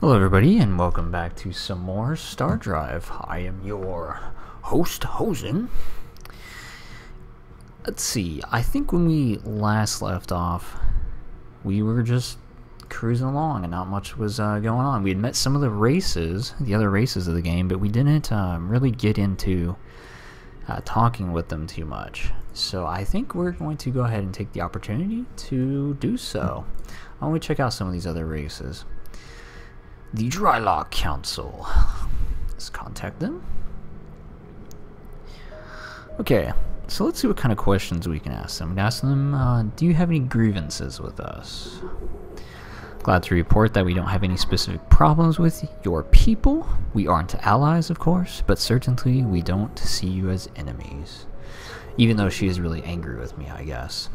Hello everybody and welcome back to some more StarDrive. I am your host, Hosen. Let's see, I think when we last left off, we were just cruising along and not much was going on. We had met some of the other races of the game, but we didn't really get into talking with them too much. So I think we're going to go ahead and take the opportunity to do so. Why don't we check out some of these other races? The Drylock Council. Let's contact them. Okay, so let's see what kind of questions we can ask them. We can ask them, do you have any grievances with us? Glad to report that we don't have any specific problems with your people. We aren't allies, of course, but certainly we don't see you as enemies. Even though she is really angry with me, I guess.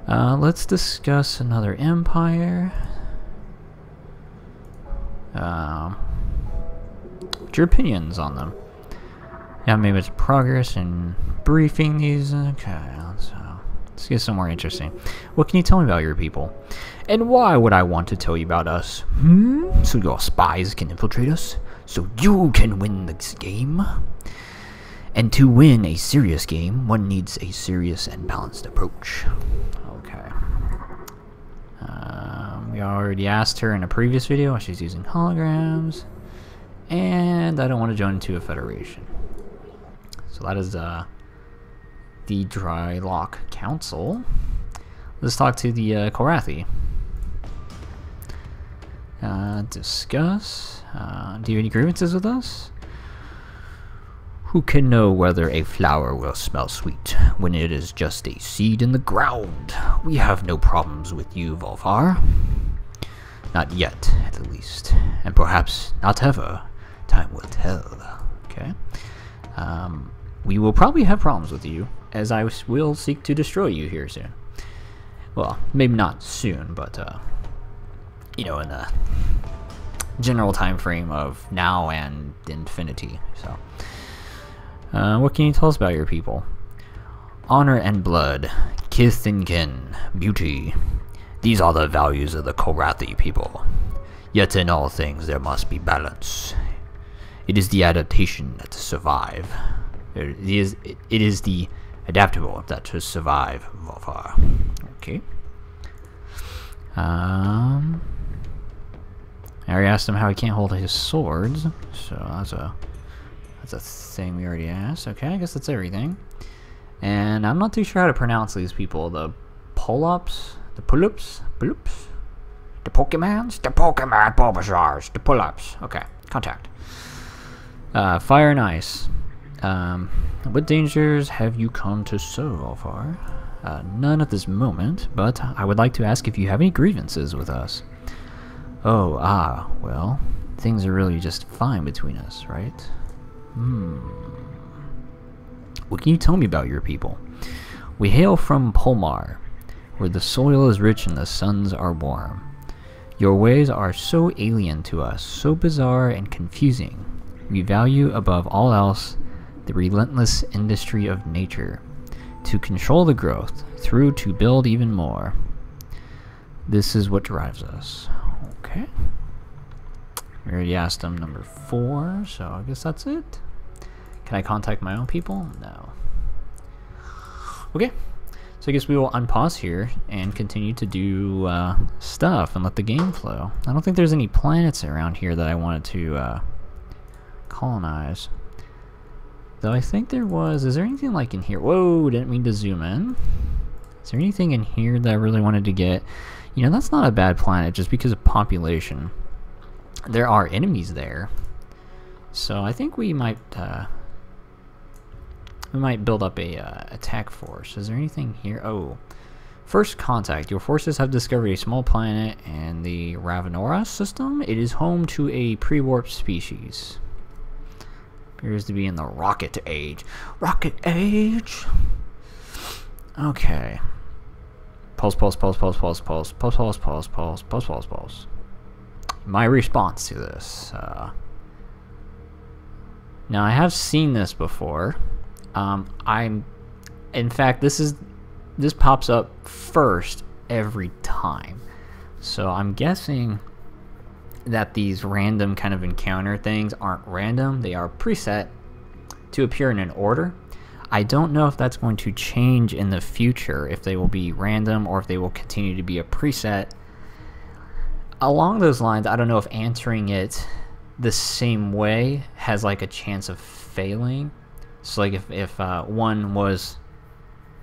Let's discuss another empire. What's your opinions on them? Yeah, maybe it's progress in briefing these. Okay, let's get some more interesting. What can you tell me about your people? And why would I want to tell you about us? So your spies can infiltrate us? So you can win this game? And to win a serious game, one needs a serious and balanced approach. Okay. We already asked her in a previous video why she's using holograms. And I don't want to join into a federation. So that is the Drylock Council. Let's talk to the Korathi. Discuss. Do you have any grievances with us? Who can know whether a flower will smell sweet when it is just a seed in the ground? We have no problems with you, Volvar. Not yet, at least. And perhaps not ever. Time will tell. Okay. We will probably have problems with you, as I will seek to destroy you here soon. Well, maybe not soon, but, you know, in the general time frame of now and infinity, so. What can you tell us about your people? Honor and blood, kith and kin, beauty. These are the values of the Korathi people. Yet in all things there must be balance. It is the adaptation that survive. It is the adaptable that to survive, Volvar. Okay. I already asked him how he can't hold his swords, so that's a thing we already asked. Okay, I guess that's everything. And I'm not too sure how to pronounce these people. The pull-ups? The pull-ups? Pull-ups? The Pokemons? The Pokemon Bulbasaurs. The pull-ups. Okay, contact. Fire and ice. What dangers have you come to so far? None at this moment, but I would like to ask if you have any grievances with us. Oh, well, things are really just fine between us, right? What can you tell me about your people? We hail from Polmar, where the soil is rich and the suns are warm. Your ways are so alien to us, so bizarre and confusing. We value above all else the relentless industry of nature, to control the growth, through to build even more. This is what drives us. Okay. We already asked them number 4, so I guess that's it. Can I contact my own people? No. Okay, so I guess we will unpause here and continue to do stuff and let the game flow. I don't think there's any planets around here that I wanted to colonize. Though I think there was. Is there anything like in here? Whoa, didn't mean to zoom in. Is there anything in here that I really wanted to get? You know, that's not a bad planet just because of population. There are enemies there. So I think we might build up a attack force. Is there anything here? Oh, first contact. Your forces have discovered a small planet in the Ravenora system. It is home to a pre-warp species. Appears to be in the Rocket Age. Rocket Age. Okay. Pulse. My response to this. Now I have seen this before. In fact, this pops up first every time. So I'm guessing that these random kind of encounter things aren't random. They are preset to appear in an order. I don't know if that's going to change in the future, if they will be random or if they will continue to be a preset. Along those lines, I don't know if answering it the same way has like a chance of failing. So like if one was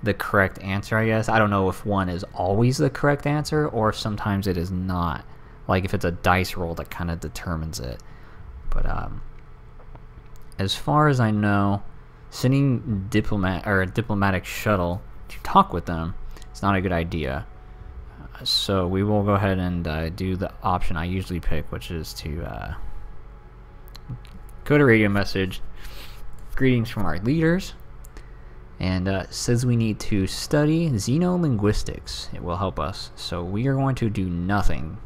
the correct answer, I guess. I don't know if one is always the correct answer or if sometimes it is not. Like if it's a dice roll that kind of determines it. But as far as I know, sending a diplomatic shuttle to talk with them is not a good idea. So we will go ahead and do the option I usually pick, which is to go to radio message. Greetings from our leaders. And says we need to study xenolinguistics. It will help us. So we are going to do nothing.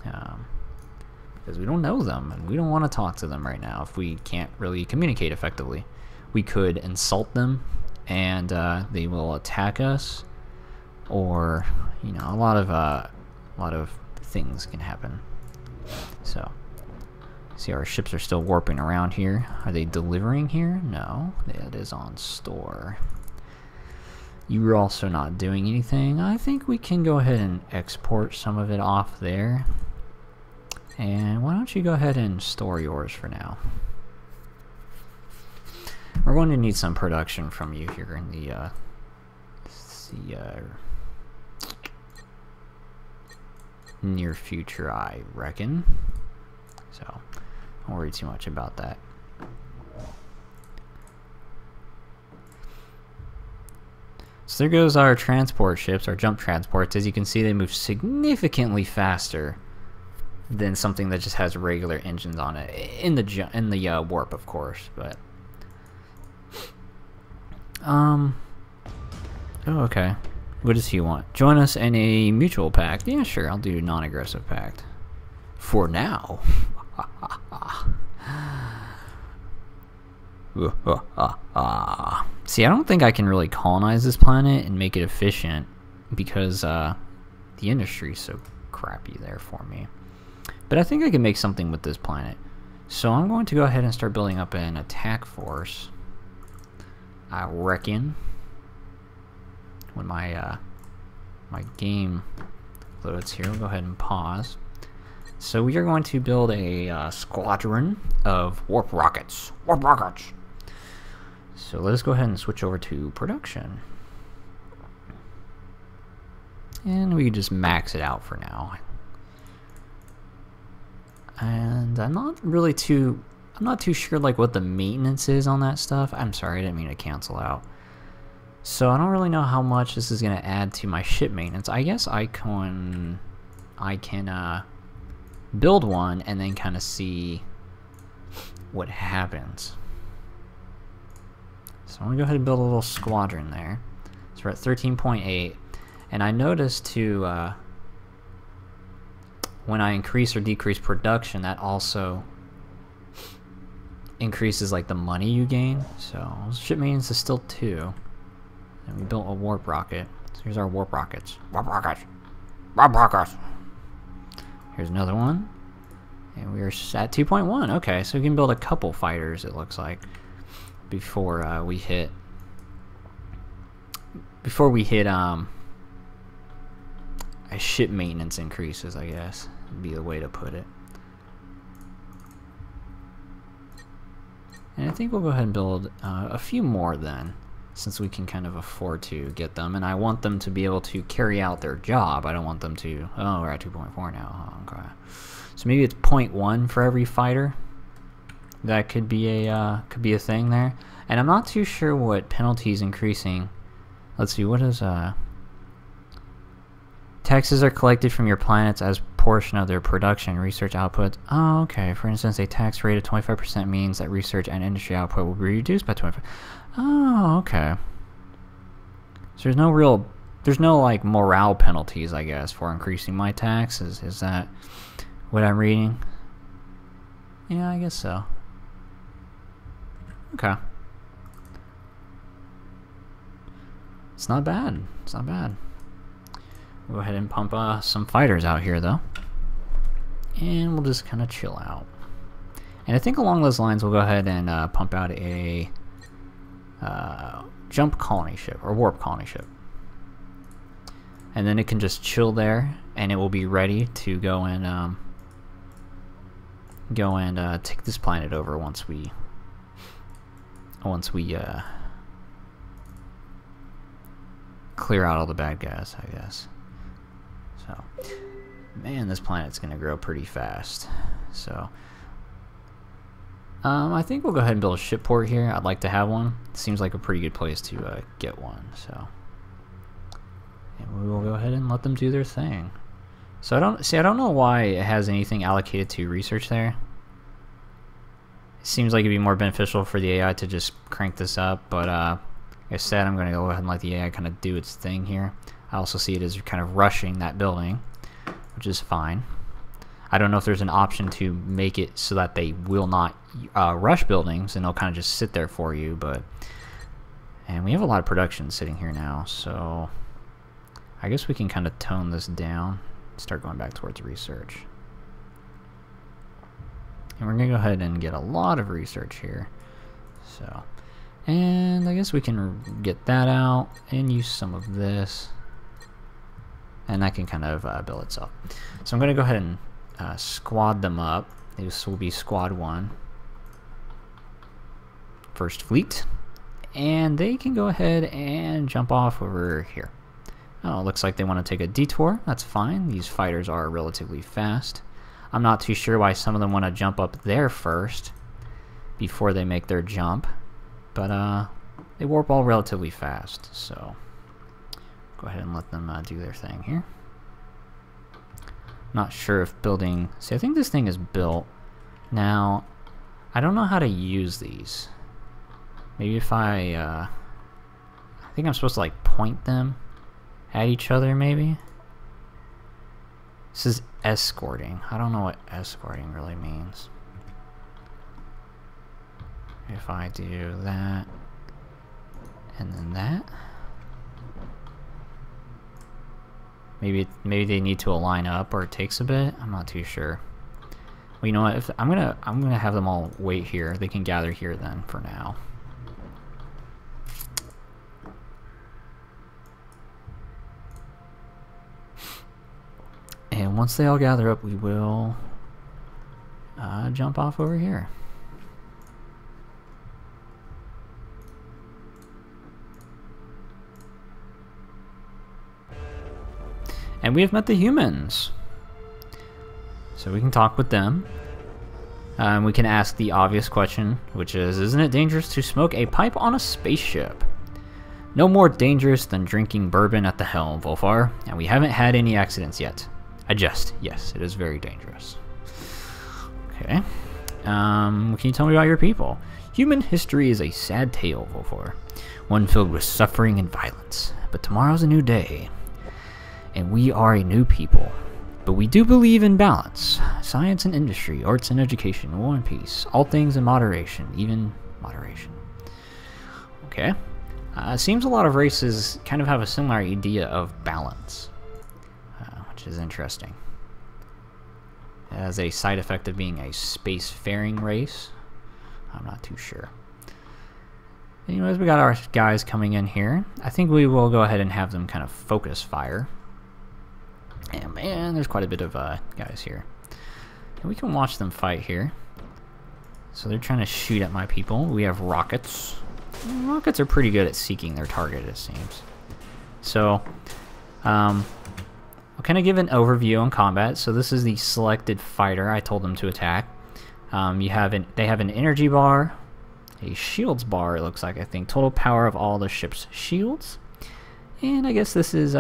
Because we don't know them, and we don't want to talk to them right now if we can't really communicate effectively. We could insult them, and they will attack us, or a lot of things can happen. So, see, our ships are still warping around here. Are they delivering here? No, it is on store. You're also not doing anything. I think we can go ahead and export some of it off there. And why don't you go ahead and store yours for now? We're going to need some production from you here in the near future, I reckon. So, don't worry too much about that. So there goes our transport ships, our jump transports. As you can see, they move significantly faster than something that just has regular engines on it. In the warp, of course, but oh, okay. What does he want? Join us in a mutual pact. Yeah, sure. I'll do non-aggressive pact for now. See, I don't think I can really colonize this planet and make it efficient because the industry is so crappy there for me. But I think I can make something with this planet. So I'm going to go ahead and start building up an attack force. I reckon when my my game loads here, we'll go ahead and pause. So we are going to build a squadron of warp rockets. Warp rockets. So let us go ahead and switch over to production. And we can just max it out for now. And I'm not too sure like what the maintenance is on that stuff. I'm sorry, I didn't mean to cancel out. So I don't really know how much this is going to add to my ship maintenance. I guess I can build one and then kind of see what happens. So I'm going to go ahead and build a little squadron there. So we're at 13.8. And I noticed to when I increase or decrease production, that also increases like the money you gain. So ship maintenance is still 2. And we built a warp rocket. So here's our warp rockets. Warp rockets. Warp rockets. Here's another one. And we are at 2.1. Okay, so we can build a couple fighters, it looks like, before we hit a ship maintenance increases, I guess would be the way to put it. And I think we'll go ahead and build a few more then, since we can kind of afford to get them. And I want them to be able to carry out their job. I don't want them to... Oh, we're at 2.4 now. Oh, okay. So maybe it's 0.1 for every fighter. That could be a thing there. And I'm not too sure what penalties increasing. Let's see, what is... Taxes are collected from your planets as portion of their production research output. Oh, okay. For instance, a tax rate of 25% means that research and industry output will be reduced by 25%. Oh, okay. So there's no like morale penalties, I guess, for increasing my taxes. Is that what I'm reading? Yeah, I guess so. Okay. It's not bad. It's not bad. Go ahead and pump some fighters out here, though. And we'll just kind of chill out. And I think along those lines, we'll go ahead and pump out a jump colony ship, or warp colony ship. And then it can just chill there, and it will be ready to go and take this planet over once we clear out all the bad guys, I guess. So, man, this planet's gonna grow pretty fast. So, I think we'll go ahead and build a ship port here. I'd like to have one. It seems like a pretty good place to get one. So, and we will go ahead and let them do their thing. So I don't know why it has anything allocated to research there. It seems like it'd be more beneficial for the AI to just crank this up, but like I said, I'm going to go ahead and let the AI kind of do its thing here. I also see it as kind of rushing that building, which is fine. I don't know if there's an option to make it so that they will not rush buildings and they'll kind of just sit there for you, and we have a lot of production sitting here now, so I guess we can kind of tone this down, start going back towards research. And we're going to go ahead and get a lot of research here. So, and I guess we can get that out and use some of this. And that can kind of build itself. So I'm going to go ahead and squad them up. This will be squad 1. First fleet. And they can go ahead and jump off over here. Oh, it looks like they want to take a detour. That's fine. These fighters are relatively fast. I'm not too sure why some of them want to jump up there first before they make their jump. But they warp all relatively fast. So go ahead and let them do their thing here. Not sure if building... See, I think this thing is built. Now, I don't know how to use these. Maybe if I think I'm supposed to like point them at each other, maybe? This is escorting. I don't know what escorting really means. If I do that, and then that. Maybe they need to align up, or it takes a bit. I'm not too sure. Well, you know what? If I'm gonna have them all wait here. They can gather here then for now. And once they all gather up, we will jump off over here. And we have met the humans. So we can talk with them. We can ask the obvious question, which is, isn't it dangerous to smoke a pipe on a spaceship? No more dangerous than drinking bourbon at the helm, Volfar, and we haven't had any accidents yet. I jest. Yes, it is very dangerous. Okay. Can you tell me about your people? Human history is a sad tale, Volfar. One filled with suffering and violence. But tomorrow's a new day. And we are a new people. But we do believe in balance. Science and industry, arts and education, war and peace. All things in moderation, even moderation. Okay. Seems a lot of races kind of have a similar idea of balance. Which is interesting. As a side effect of being a spacefaring race. I'm not too sure. Anyways, we got our guys coming in here. I think we will go ahead and have them kind of focus fire. And man, there's quite a bit of guys here. And we can watch them fight here. So they're trying to shoot at my people. We have rockets. Rockets are pretty good at seeking their target, it seems. So, I'll kind of give an overview on combat. So this is the selected fighter I told them to attack. They have an energy bar, a shields bar, it looks like, I think. Total power of all the ship's shields. And I guess this is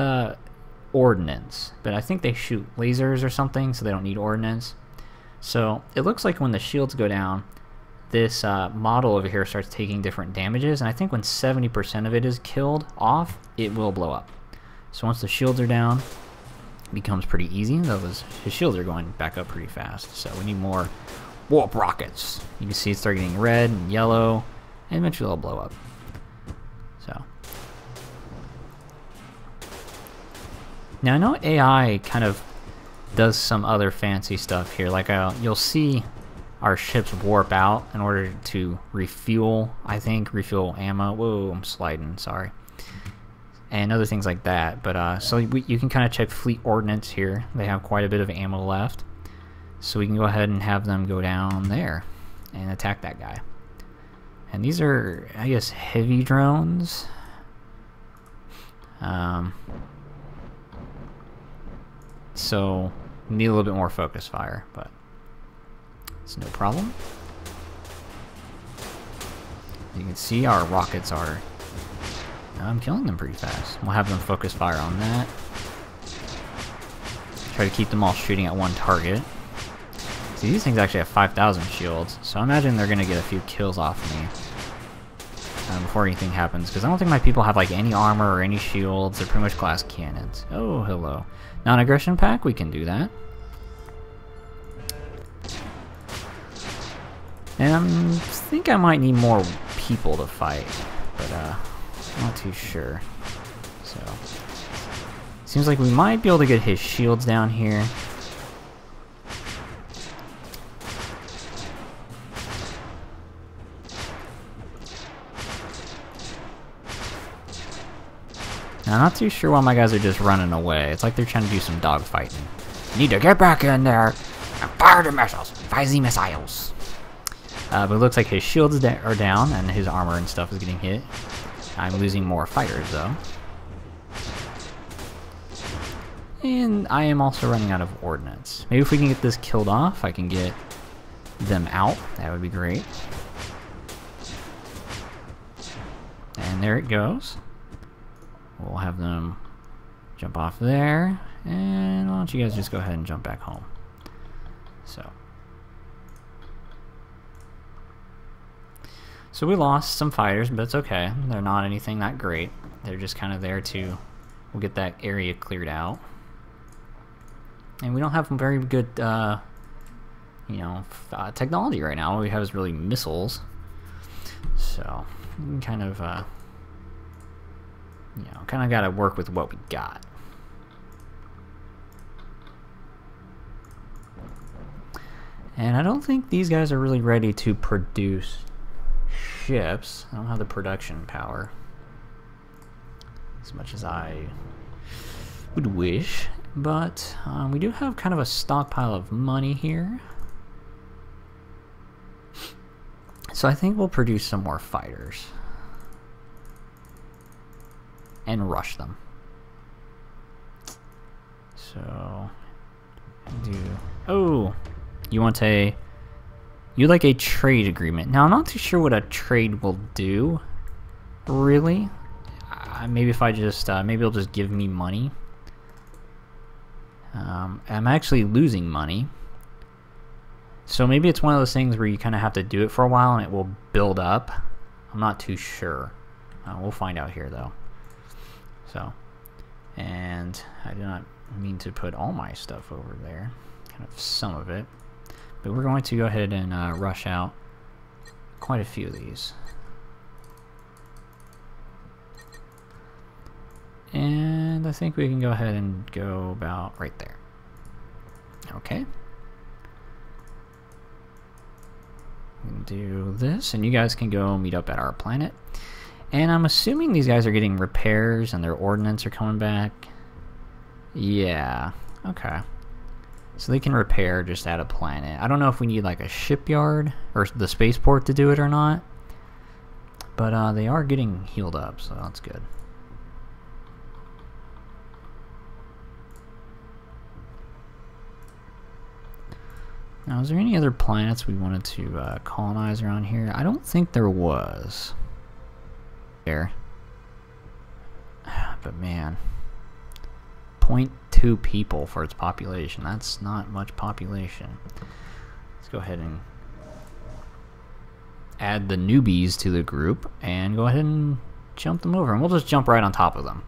ordnance. But I think they shoot lasers or something, so they don't need ordnance. So it looks like when the shields go down, this model over here starts taking different damages. And I think when 70% of it is killed off, it will blow up. So once the shields are down, it becomes pretty easy. His shields are going back up pretty fast. So we need more warp rockets. You can see it start getting red and yellow, and eventually they'll blow up. So Now I know AI kind of does some other fancy stuff here. Like you'll see our ships warp out in order to refuel, I think, refuel ammo. Whoa, I'm sliding, sorry. And other things like that. But so you can kind of check fleet ordnance here. They have quite a bit of ammo left. So we can go ahead and have them go down there and attack that guy. And these are, I guess, heavy drones. So need a little bit more focus fire, but it's no problem. You can see our rockets are... I'm killing them pretty fast. We'll have them focus fire on that. Try to keep them all shooting at one target. See, these things actually have 5,000 shields, so I imagine they're going to get a few kills off me before anything happens, because I don't think my people have like any armor or any shields. They're pretty much glass cannons. Oh, hello. Non-aggression pack, we can do that. And I think I might need more people to fight, but I'm not too sure. So, seems like we might be able to get his shields down here. Now, I'm not too sure why my guys are just running away. It's like they're trying to do some dog fighting. You need to get back in there and fire the missiles. Fire the missiles. But it looks like his shields are down and his armor and stuff is getting hit. I'm losing more fighters though. And I am also running out of ordnance. Maybe if we can get this killed off, I can get them out. That would be great. And there it goes. We'll have them jump off there. And why don't you guys just go ahead and jump back home. So we lost some fighters, but it's okay. They're not anything that great. They're just kind of there to... We'll get that area cleared out. And we don't have very good, technology right now. All we have is really missiles. So, we can kind of, kind of got to work with what we got. And I don't think these guys are really ready to produce ships. I don't have the production power as much as I would wish, but we do have kind of a stockpile of money here, so I think we'll produce some more fighters and rush them. So you want you like a trade agreement. Now, I'm not too sure what a trade will do, really. Maybe if I just, maybe it'll just give me money. I'm actually losing money. So maybe it's one of those things where you kind of have to do it for a while and it will build up. I'm not too sure. We'll find out here, though. So, and I do not mean to put all my stuff over there. Kind of some of it. But we're going to go ahead and rush out quite a few of these. And I think we can go ahead and go about right there. Okay. We can do this, and you guys can go meet up at our planet. And I'm assuming these guys are getting repairs and their ordnance are coming back. Yeah, okay. So they can repair just at a planet. I don't know if we need like a shipyard or the spaceport to do it or not. But they are getting healed up, so that's good. Now, is there any other planets we wanted to colonize around here? I don't think there was. There. But man, 0.2 people for its population. That's not much population. Let's go ahead and add the newbies to the group and go ahead and jump them over. And we'll just jump right on top of them.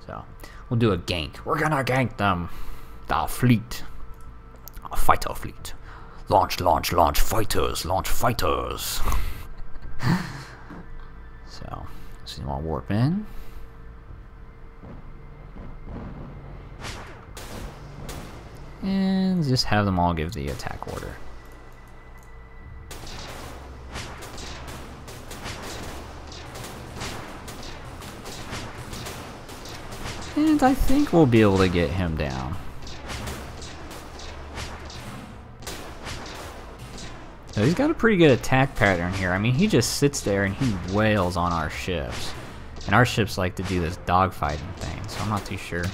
So, we'll do a gank. We're gonna gank them. Our fleet. Our fighter fleet. Launch, launch, launch fighters. Launch fighters. So, let's see, I'll warp in. And just have them all give the attack order. And I think we'll be able to get him down. So he's got a pretty good attack pattern here. I mean, he just sits there and he wails on our ships. And our ships like to do this dogfighting thing, so I'm not too sure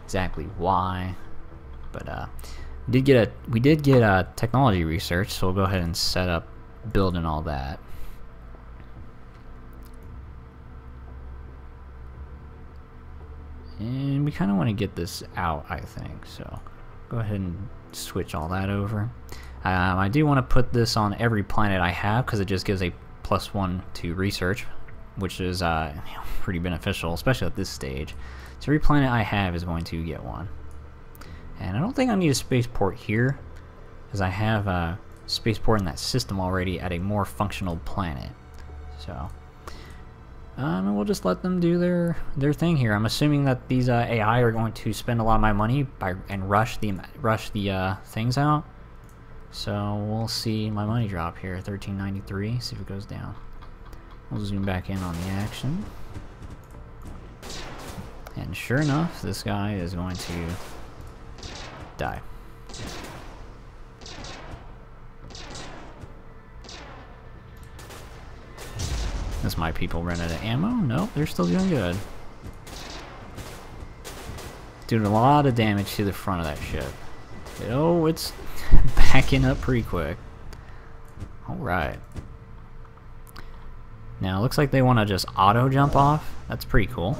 exactly why. But we did get a technology research, so we'll go ahead and set up building all that. And we kind of want to get this out, I think, so go ahead and switch all that over. I do want to put this on every planet I have because it just gives a +1 to research, which is pretty beneficial, especially at this stage. So every planet I have is going to get one. And I don't think I need a spaceport here, because I have a spaceport in that system already at a more functional planet. So and we'll just let them do their thing here. I'm assuming that these AI are going to spend a lot of my money and rush the things out. So we'll see my money drop here, 1393. See if it goes down. We'll zoom back in on the action. And sure enough, this guy is going to die. Does my people run out of ammo? Nope, they're still doing good. Doing a lot of damage to the front of that ship. Oh, it's backing up pretty quick. Alright. Now, it looks like they want to just auto jump off. That's pretty cool.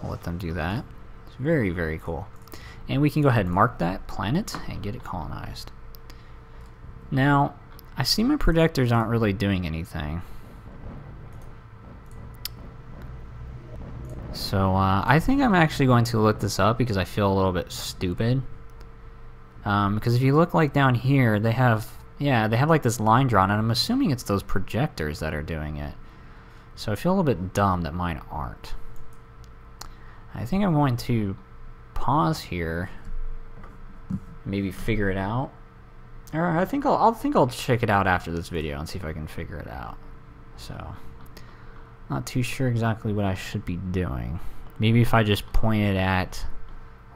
I'll let them do that. It's very, very cool. And we can go ahead and mark that planet and get it colonized. Now, I see my projectors aren't really doing anything. So, I think I'm actually going to look this up because I feel a little bit stupid. Because if you look like down here, they have like this line drawn, and I'm assuming it's those projectors that are doing it. So I feel a little bit dumb that mine aren't. I think I'm going to pause here, maybe figure it out. Or I think I'll check it out after this video and see if I can figure it out. So, not too sure exactly what I should be doing. Maybe if I just point it at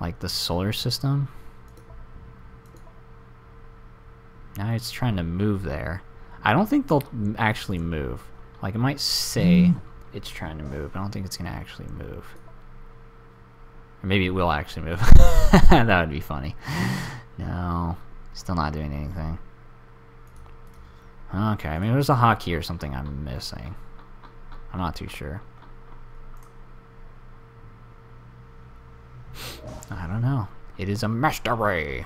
like the solar system. Now it's trying to move there. I don't think they'll actually move. Like, it might say it's trying to move, but I don't think it's going to actually move. Or maybe it will actually move. That would be funny. No, still not doing anything. Okay, maybe there's a hotkey or something I'm missing. I'm not too sure. I don't know. It is a mystery.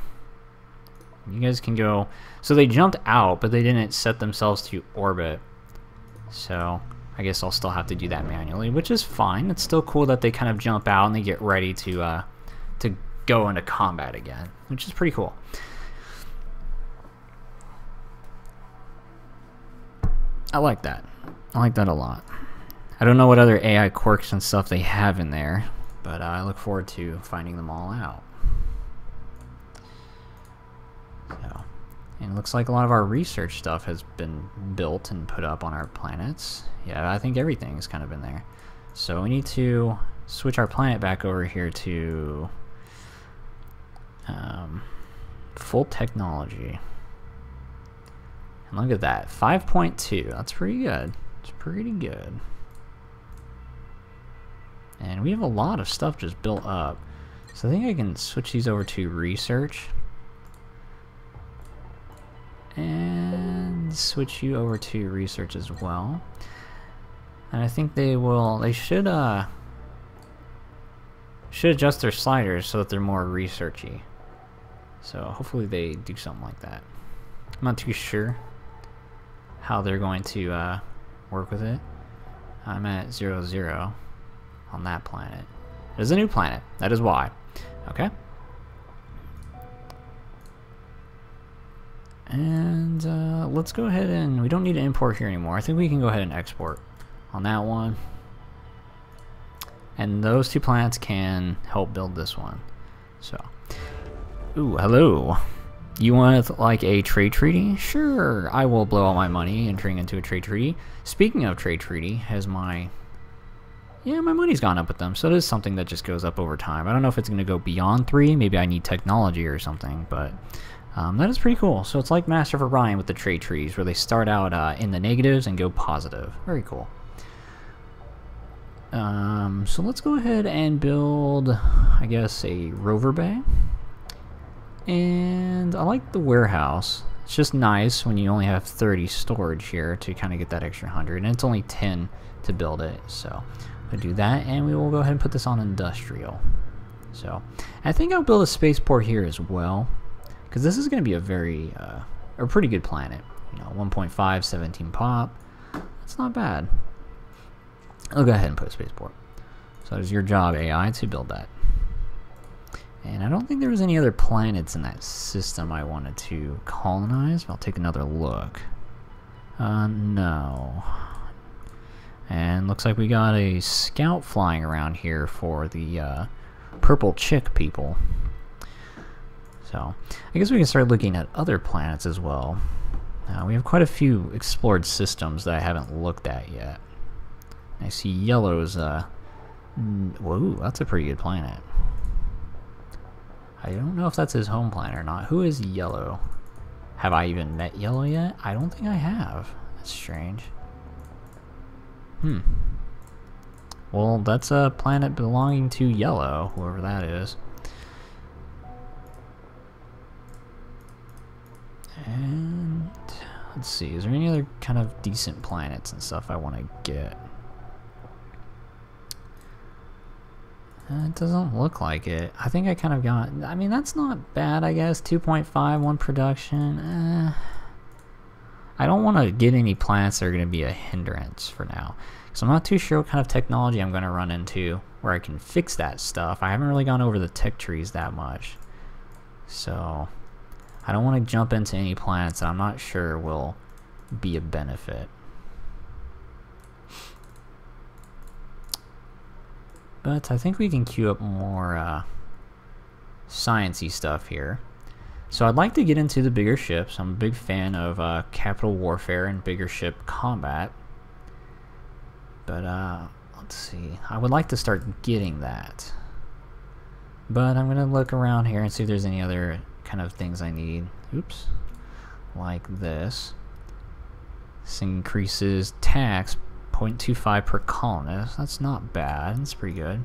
You guys can go. So they jumped out, but they didn't set themselves to orbit. So I guess I'll still have to do that manually, which is fine. It's still cool that they kind of jump out and they get ready to go into combat again, which is pretty cool. I like that. I like that a lot. I don't know what other AI quirks and stuff they have in there, but I look forward to finding them all out. So, and it looks like a lot of our research stuff has been built and put up on our planets. Yeah, I think everything's kind of been there. So we need to switch our planet back over here to full technology. And look at that, 5.2. That's pretty good. It's pretty good. And we have a lot of stuff just built up. So I think I can switch these over to research. And switch you over to research as well. And I think they should adjust their sliders so that they're more researchy. So hopefully they do something like that. I'm not too sure how they're going to work with it. I'm at 0, on that planet. It is a new planet. That is why. Okay. And let's go ahead and we don't need to import here anymore. I think we can go ahead and export on that one. And those two planets can help build this one. So Ooh, hello. You want like a trade treaty? Sure, I will blow all my money entering into a trade treaty. Speaking of trade treaty, has my money's gone up with them, so it is something that just goes up over time. I don't know if it's going to go beyond 3. Maybe I need technology or something, but that is pretty cool. So it's like Master of Orion with the trade trees, where they start out in the negatives and go positive. Very cool. So let's go ahead and build, I guess, a rover bay. And I like the warehouse. It's just nice when you only have 30 storage here to kind of get that extra 100, and it's only 10 to build it. So we'll do that, and we will go ahead and put this on industrial. So I think I'll build a spaceport here as well, because this is going to be a pretty good planet. You know, 1.5, 17 pop. That's not bad. I'll go ahead and put a spaceport. So it's your job, AI, to build that. And I don't think there was any other planets in that system I wanted to colonize. But I'll take another look. No. And looks like we got a scout flying around here for the purple chick people. So I guess we can start looking at other planets as well. We have quite a few explored systems that I haven't looked at yet. I see yellow's whoa, that's a pretty good planet. I don't know if that's his home planet or not. Who is Yellow? Have I even met Yellow yet? I don't think I have. That's strange. Well, that's a planet belonging to Yellow, whoever that is. And let's see, is there any other kind of decent planets and stuff I want to get? It doesn't look like it. I think I kind of got... I mean, that's not bad, I guess. 2.5, 1 production. I don't want to get any planets that are going to be a hindrance for now. So I'm not too sure what kind of technology I'm going to run into where I can fix that stuff. I haven't really gone over the tech trees that much. So I don't want to jump into any planets that I'm not sure will be a benefit. But I think we can queue up more science-y stuff here. So I'd like to get into the bigger ships. I'm a big fan of capital warfare and bigger ship combat. But let's see. I would like to start getting that. But I'm going to look around here and see if there's any other kind of things I need. Oops. Like this. This increases tax 0.25 per colonist. That's not bad. That's pretty good.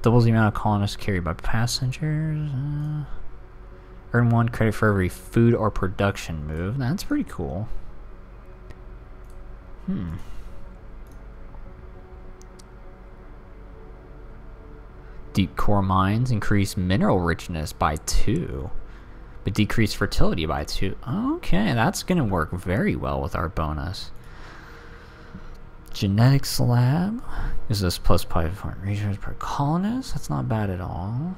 Doubles the amount of colonists carried by passengers. Earn 1 credit for every food or production move. That's pretty cool. Deep core mines increase mineral richness by 2, but decrease fertility by 2. Okay, that's going to work very well with our bonus. Genetics lab is this plus 5 research per colonist. That's not bad at all.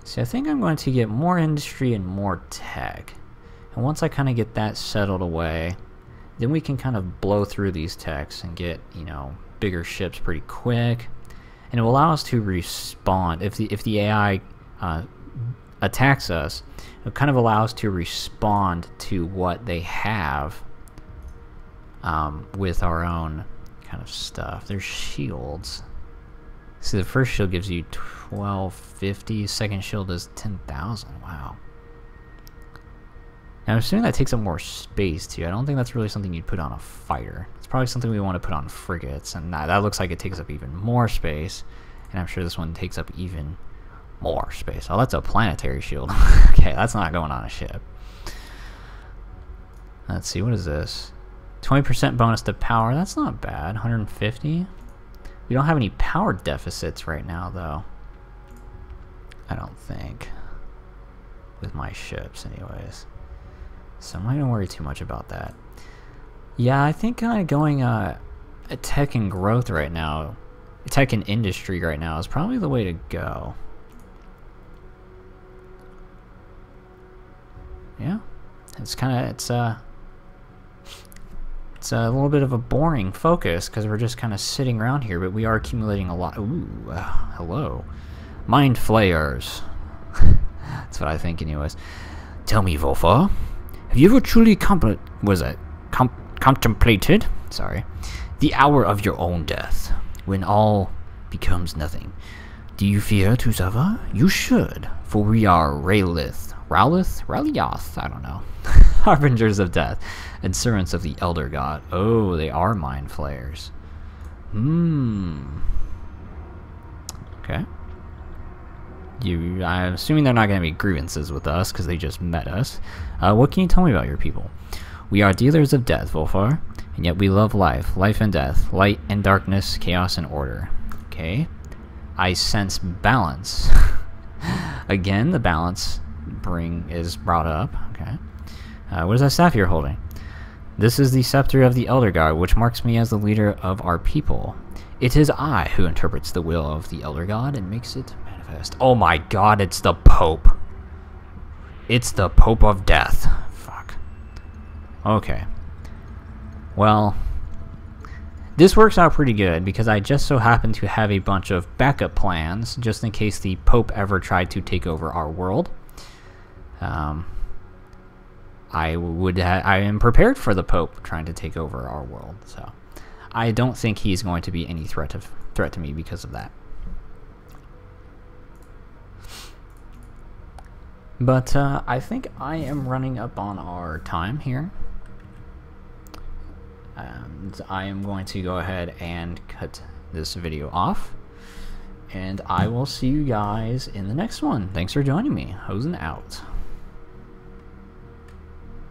See, I think I'm going to get more industry and more tech. And once I kind of get that settled away, then we can kind of blow through these techs and get, you know, bigger ships pretty quick. And it will allow us to respond. If the AI attacks us, it kind of allows us to respond to what they have with our own kind of stuff. There's shields. See, the first shield gives you 1250. Second shield is 10,000. Wow. Now I'm assuming that takes up more space too. I don't think that's really something you'd put on a fighter. It's probably something we want to put on frigates, and that looks like it takes up even more space. And I'm sure this one takes up even more space. Oh, that's a planetary shield. Okay, that's not going on a ship. Let's see, what is this? 20% bonus to power. That's not bad. 150. We don't have any power deficits right now, though. I don't think. With my ships, anyways. So I'm not going to worry too much about that. Yeah, I think kind of going tech and growth right now, tech and industry right now is probably the way to go. Yeah. It's kind of, it's a little bit of a boring focus because we're just kind of sitting around here, but we are accumulating a lot. Ooh, hello. Mind flayers. That's what I think, anyways. Tell me, Volfa, have you ever truly contemplated, the hour of your own death, when all becomes nothing? Do you fear to suffer? You should, for we are Raylith, I don't know, harbingers of death, and servants of the Elder God. Oh, they are mind flayers. Okay. I'm assuming they're not going to be grievances with us, because they just met us. What can you tell me about your people? We are dealers of death, Volfar, and yet we love life and death, light and darkness, chaos and order. Okay. I sense balance. Again, the balance is brought up. Okay. What is that staff you're holding? This is the scepter of the Elder God, which marks me as the leader of our people. It is I who interprets the will of the Elder God and makes it manifest. Oh my god, it's the Pope. It's the Pope of Death. Fuck. Okay. Well, this works out pretty good because I just so happen to have a bunch of backup plans just in case the Pope ever tried to take over our world. I am prepared for the Pope trying to take over our world, so I don't think he's going to be any threat to me because of that. But I think I am running up on our time here. And I am going to go ahead and cut this video off. And I will see you guys in the next one. Thanks for joining me. Hosen out.